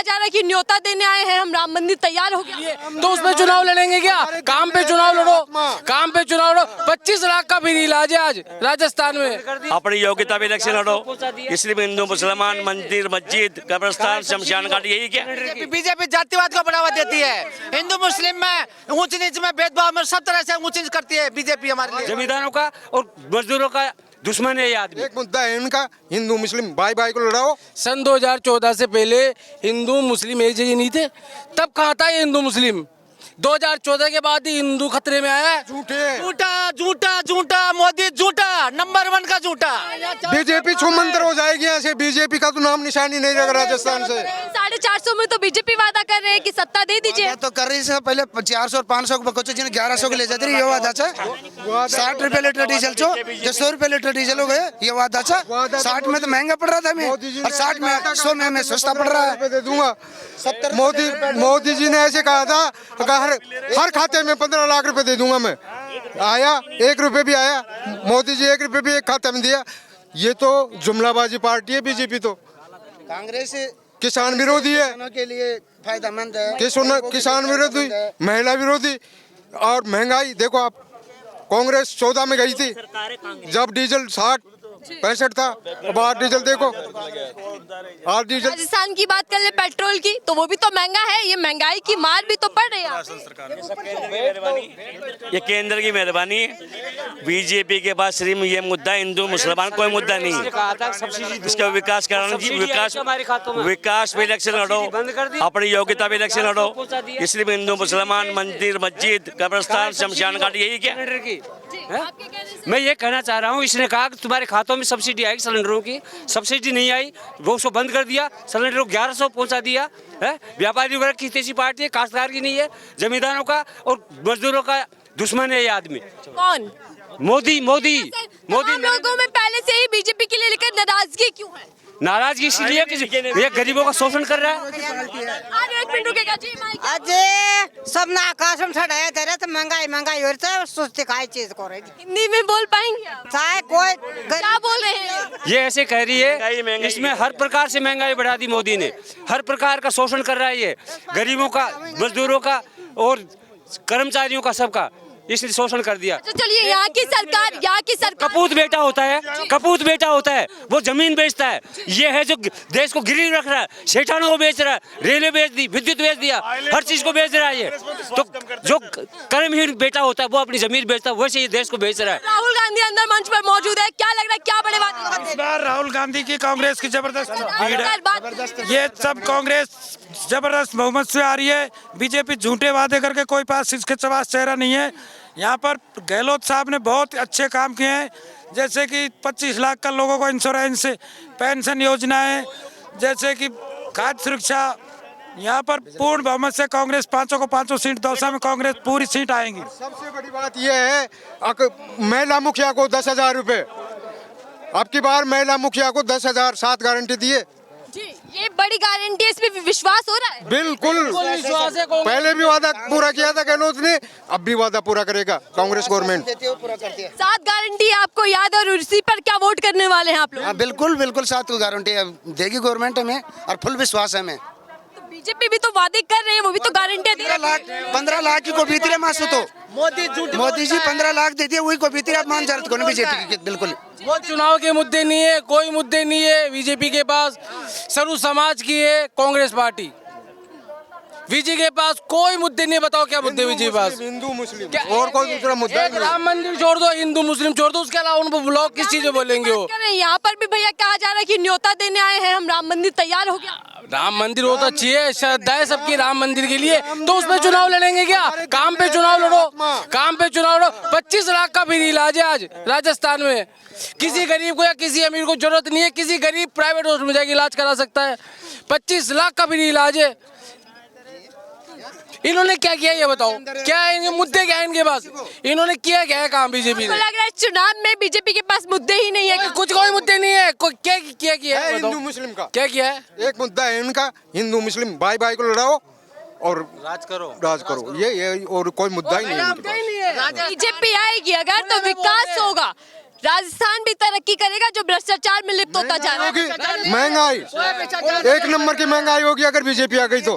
कहा जा रहा है कि न्योता देने आए हैं हम, राम मंदिर तैयार हो गया, तो उसमें चुनाव लड़ेंगे क्या? काम पे चुनाव लड़ो, काम पे चुनाव लड़ो। 25 लाख का फ्री इलाज है आज राजस्थान में। अपनी योग्यता पे इलेक्शन लड़ो, इसलिए हिंदू मुसलमान मंदिर मस्जिद कब्रिस्तान शमशान घाट यही क्या? बीजेपी जातिवाद को बढ़ावा देती है, हिंदू मुस्लिम में ऊंच नीच में भेदभाव में सब तरह से ऊंच नीच करती है बीजेपी हमारे लिए। जमींदारों का और मजदूरों का दुश्मन है ये आदमी। एक मुद्दा है इनका, हिंदू मुस्लिम भाई भाई को लड़ाओ। सन 2014 से पहले हिंदू मुस्लिम एक जगह नहीं थे, तब कहाँ था ये हिंदू मुस्लिम? 2014 के बाद ही हिंदू खतरे में आया है। झूठा झूठा झूठा मोदी झूठा, नंबर 1 का झूठा। बीजेपी छुमंतर हो जाएगी यहाँ से, बीजेपी का तो नाम निशानी नहीं रहेगा राजस्थान से। 450 में तो बीजेपी वादा कर रहे हैं कि सत्ता दे दीजिए, तो कर रही है। पहले 400 और 500 को बच्चों जी ने 1100 को ले जाते रही, ये वादा था। 60 रुपए लीटर डीजल चो, जो 100 रुपए लीटर डीजल हो गए, ये वादा था। 60 में तो महंगा पड़ रहा था हमें, और 60 में 100 में सस्ता पड़ रहा है। दे दूंगा। मोदी जी ने ऐसे कहा था, हर खाते में 15 लाख रुपए दे दूंगा मैं। आया 1 रुपए भी आया? मोदी जी 1 रुपए भी एक खाते में दिया? ये तो जुमलाबाजी पार्टी है बीजेपी। तो कांग्रेस किसान विरोधी है, किसानों के लिए फायदेमंद है, किसान विरोधी, महिला विरोधी। और महंगाई देखो आप, कांग्रेस 14 में गई थी जब डीजल 60-65 था, अब आज डीजल देखो, आज डीजल। राजस्थान की बात कर ले पेट्रोल की, तो वो भी तो महंगा है, ये महंगाई की मार भी तो पड़ रही है। ये केंद्र की मेहरबानी है। बीजेपी के पास सिर्फ ये मुद्दा हिंदू मुसलमान कोई मुद्दा नहीं है। इसका विकास कराना जी, विकास पे इलेक्शन लड़ो, अपनी योग्यता पे इलेक्शन लड़ो, इसलिए हिंदू मुसलमान मंदिर मस्जिद कब्रिस्तान शमशान घाट यही क्या? मैं ये कहना चाह रहा हूँ, इसने कहा कि तुम्हारे खातों में सब्सिडी आएगी सिलेंडरों की, सब्सिडी नहीं आई, वो उसको बंद कर दिया, सिलेंडर को 1100 पहुंचा दिया है। व्यापारी वर्ग की तेजी पार्टी है, काश्तकार की नहीं है, जमींदारों का और मजदूरों का दुश्मन है ये आदमी। कौन? मोदी। लोगों में पहले से ही बीजेपी के लिए लेकर नाराजगी क्यों है? नाराजगी इसलिए कि ये गरीबों का शोषण कर रहा है। आज 1 मिनट रुकेगा जी, माइक। अजय सब ना आकाशम छड़ाया तेरे तो महंगाई हो रही है, सोचते काय चीज को रही। हिंदी में बोल पाएंगे आप? चाहे कोई क्या बोल रहे हैं? ये ऐसे कह रही है, इसमें हर प्रकार से महंगाई बढ़ा दी मोदी ने, हर प्रकार का शोषण कर रहा है ये, गरीबों का, मजदूरों का और कर्मचारियों का, सबका इसने शोषण कर दिया। तो चलिए, यहाँ की सरकार कपूत बेटा होता है, वो जमीन बेचता है। ये है जो देश को गिरवी रख रहा है, सेठानों को बेच रहा है, रेलवे बेच दी, विद्युत बेच दिया, हर चीज को बेच रहा है ये। तो जो कर्महीन बेटा होता है वो अपनी जमीन बेचता है, वैसे ये देश को बेच रहा है। राहुल गांधी अंदर मंच पर मौजूद है, क्या लग रहा है, क्या बड़े बात? इस बार राहुल गांधी की कांग्रेस की जबरदस्त भीड़ है। ये सब कांग्रेस जबरदस्त बहुमत से आ रही है। बीजेपी झूठे वादे करके कोई पास इसके चवास चेहरा नहीं है। यहाँ पर गहलोत साहब ने बहुत अच्छे काम किए हैं, जैसे कि 25 लाख का लोगों को इंश्योरेंस, पेंशन योजनाएं, जैसे कि खाद्य सुरक्षा। यहाँ पर पूर्ण बहुमत से कांग्रेस 5 को 5 सीट, दौसा में कांग्रेस पूरी सीट आएंगी। सबसे बड़ी बात यह है, महिला मुखिया को 10,000 रुपए, अब की बार महिला मुखिया को 10,000 7 गारंटी दिए जी। ये बड़ी गारंटी है, इसमें विश्वास हो रहा है? बिल्कुल विश्वास है। पहले भी वादा पूरा किया था गहलोत ने, अब भी वादा पूरा करेगा कांग्रेस गवर्नमेंट। 7 गारंटी आपको याद है, और उसी पर क्या वोट करने वाले हैं आप लोग? बिल्कुल 7 गारंटी देगी गवर्नमेंट हमें, और फुल विश्वास है हमें। तो बीजेपी भी तो वादे कर रही है, वो भी तो गारंटी दे रही है। 15 लाख की को बीतरे मासू तो मोदी जी 15 लाख दे दिए, वही को बीतरे आप मान जाते कौन बीजेपी की। बिल्कुल वो चुनाव के मुद्दे नहीं है, कोई मुद्दे नहीं है बीजेपी के पास। सर्व समाज की है कांग्रेस पार्टी, बीजेपी के पास कोई मुद्दे नहीं है। बताओ क्या मुद्दे बीजेपी के पास? हिंदू मुस्लिम और कोई दूसरा मुद्दा नहीं। राम मंदिर छोड़ दो, हिंदू मुस्लिम छोड़ दो, उसके अलावा उनको ब्लॉक किस चीज में बोलेंगे वो? यहाँ पर भी भैया कहा जा रहा है कि न्योता देने आए हैं हम, राम मंदिर तैयार हो गया। राम मंदिर हो तो अच्छी है, श्रद्धा है सबकी राम मंदिर के लिए, तो उसमें चुनाव लड़ेंगे क्या? काम पे चुनाव लड़ो, काम पे चुनाव लड़ो। 25 लाख का फ्री इलाज है आज राजस्थान में। किसी गरीब को या किसी अमीर को जरूरत नहीं है, किसी गरीब प्राइवेट हॉस्पिटल में जाके इलाज करा सकता है। 25 लाख का फ्री इलाज है। इन्होंने क्या किया ये बताओ, क्या है इनके मुद्दे, क्या है इनके पास? इन्होंने किया क्या है काम बीजेपी ने? लग रहा है चुनाव में बीजेपी के पास मुद्दे ही नहीं है, कुछ कोई मुद्दे नहीं है। क्या किया है हिंदू मुस्लिम का? क्या किया है? एक मुद्दा है इनका, हिंदू मुस्लिम भाई भाई को लड़ाओ और राज करो। ये और कोई मुद्दा ही नहीं है। बीजेपी आएगी अगर तो विकास होगा, राजस्थान भी तरक्की करेगा जो भ्रष्टाचार में लिप्त होता जा रहा है। होगी महंगाई, एक नंबर की महंगाई होगी अगर बीजेपी आ गई तो।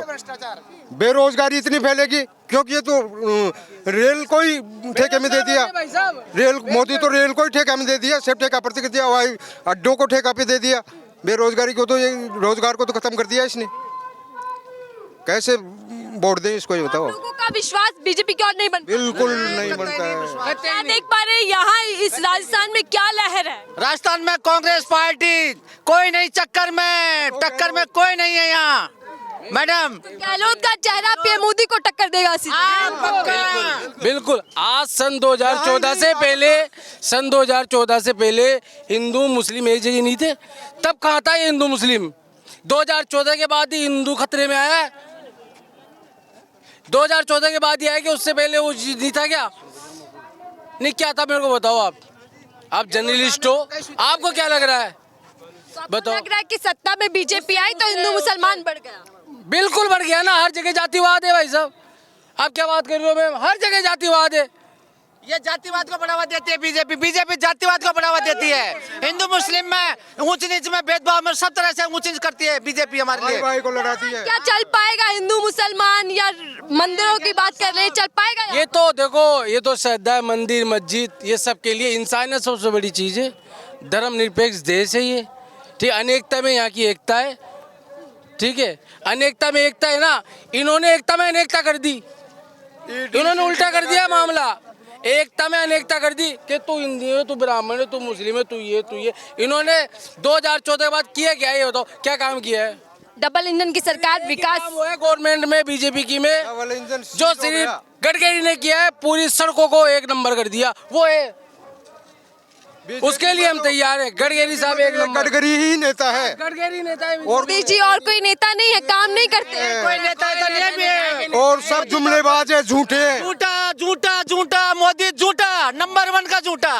बेरोजगारी इतनी फैलेगी क्योंकि ये तो रेल को ही ठेके में दे दिया। रेल मोदी तो रेल को ही ठेका में दे दिया, सिर्फ ठेका पर कर दिया, हवाई अड्डों को ठेका पे दे दिया। बेरोजगारी को तो, ये रोजगार को तो खत्म कर दिया इसने। कैसे वोट दें इसको, ये बताओ। लोगों का विश्वास बीजेपी की ओर नहीं बनता। बिल्कुल नहीं बनता है। क्या देख पा रहे हैं यहाँ इस राजस्थान में क्या लहर है? राजस्थान में कांग्रेस पार्टी कोई नहीं, टक्कर में कोई नहीं है यहाँ मैडम। गहलोत का चेहरा पीएम मोदी को टक्कर देगा बिल्कुल। आज सन 2014 से पहले हिंदू मुस्लिम एक जगह नहीं थे। तब कहाँ था ये हिंदू मुस्लिम? 2014 के बाद ही हिंदू खतरे में आया है। 2014 के बाद ही आया कि उससे पहले वो नहीं था क्या? नहीं क्या था, मेरे को बताओ। आप जर्नलिस्ट हो, आपको क्या लग रहा है? बताओ। लग रहा है कि सत्ता में बीजेपी आई तो हिंदू मुसलमान बढ़ गया। बिल्कुल बढ़ गया ना, हर जगह जातिवाद है भाई साहब। आप क्या बात कर रहे हो मैम? हर जगह जातिवाद है। ये जातिवाद को बढ़ावा देती है बीजेपी जातिवाद को बढ़ावा देती है। हिंदू मुस्लिम में ऊंच नीच में भेदभाव में सब तरह से ऊंच नीच करती है बीजेपी हमारे लिए। भाई को लड़ाती है। क्या चल पाएगा? हिंदू मुसलमान या मंदिरों की बात कर रहे हैं, चल पाएगा? ये तो देखो, ये तो श्रद्धा, मंदिर, मस्जिद, ये सब के लिए इंसानियत सबसे बड़ी चीज़ है। धर्मनिरपेक्ष देश है ये, ठीक। अनेकता में यहाँ की एकता है, ठीक है। अनेकता में एकता है ना, इन्होंने एकता में अनेकता कर दी। इन्होंने उल्टा कर दिया मामला। एकता में अनेकता कर दी कि तू हिंदू है, तू ब्राह्मण है, तू मुस्लिम है, तू ये। इन्होंने 2014 के बाद किया क्या? ये बताओ, क्या काम किया है? डबल इंजन की सरकार, विकास वो है गवर्नमेंट में, बीजेपी की में, डबल इंजन जो सिर्फ गडकरी ने किया है, पूरी सड़कों को एक नंबर कर दिया। वो है, उसके लिए हम तैयार हैं। गडकरी साहब एक नंबर। गडकरी ही नेता है। गडकरी नेता है। और मोदी जी और कोई नेता नहीं है, काम नहीं करते हैं। कोई नेता इधर ये भी है। और सब जुमलेबाज है, झूठे हैं। झूठा मोदी झूठा, नंबर 1 का झूठा।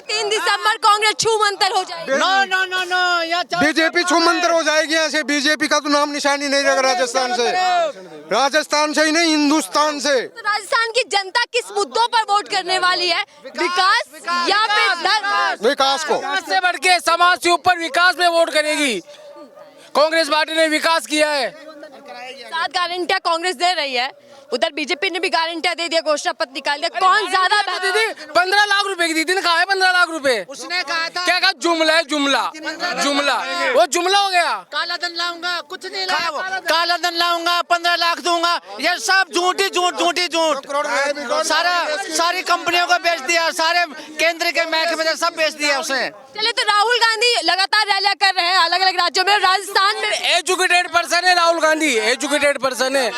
3 दिसंबर कांग्रेस छूमंतर हो जाएगी। नो बीजेपी छूमंतर हो जाएगी यहाँ से। बीजेपी का तो नाम निशानी नहीं रहेगा राजस्थान से। राजस्थान से ही नहीं, हिंदुस्तान से। तो राजस्थान की जनता किस मुद्दों पर वोट करने वाली है? विकास या फिर धर्म? विकास को। समाज से बढ़ के, समाज से ऊपर विकास में वोट करेगी। कांग्रेस पार्टी ने विकास किया है। 7 गारंटियां कांग्रेस दे रही है, उधर बीजेपी ने भी गारंटियां दे दिया, घोषणा पत्र निकाल दिया। कौन ज्यादा दीदी 15 लाख रुपए की दी थी, कहा है 15 लाख रुपए? उसने कहा था क्या कहा? जुमला है, जुमला। वो जुमला हो गया। काला धन लाऊंगा, कुछ नहीं लाया वो। काला धन लाऊंगा, 15 लाख दूंगा, ये सब झूठ। सारी कंपनियों को बेच दिया, सारे केंद्र के महकमे सब बेच दिया उसने। चले तो राहुल गांधी लगातार रैलियां कर रहे हैं अलग अलग राज्यों में, राजस्थान में एजुकेटेड पर्सन है राहुल गांधी, एजुकेटेड पर्सन है,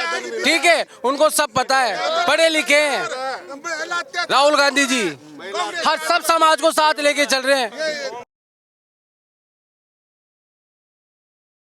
ठीक है। उनको सब पता है, पढ़े लिखे हैं राहुल गांधी जी। हर सब समाज को साथ लेके चल रहे हैं।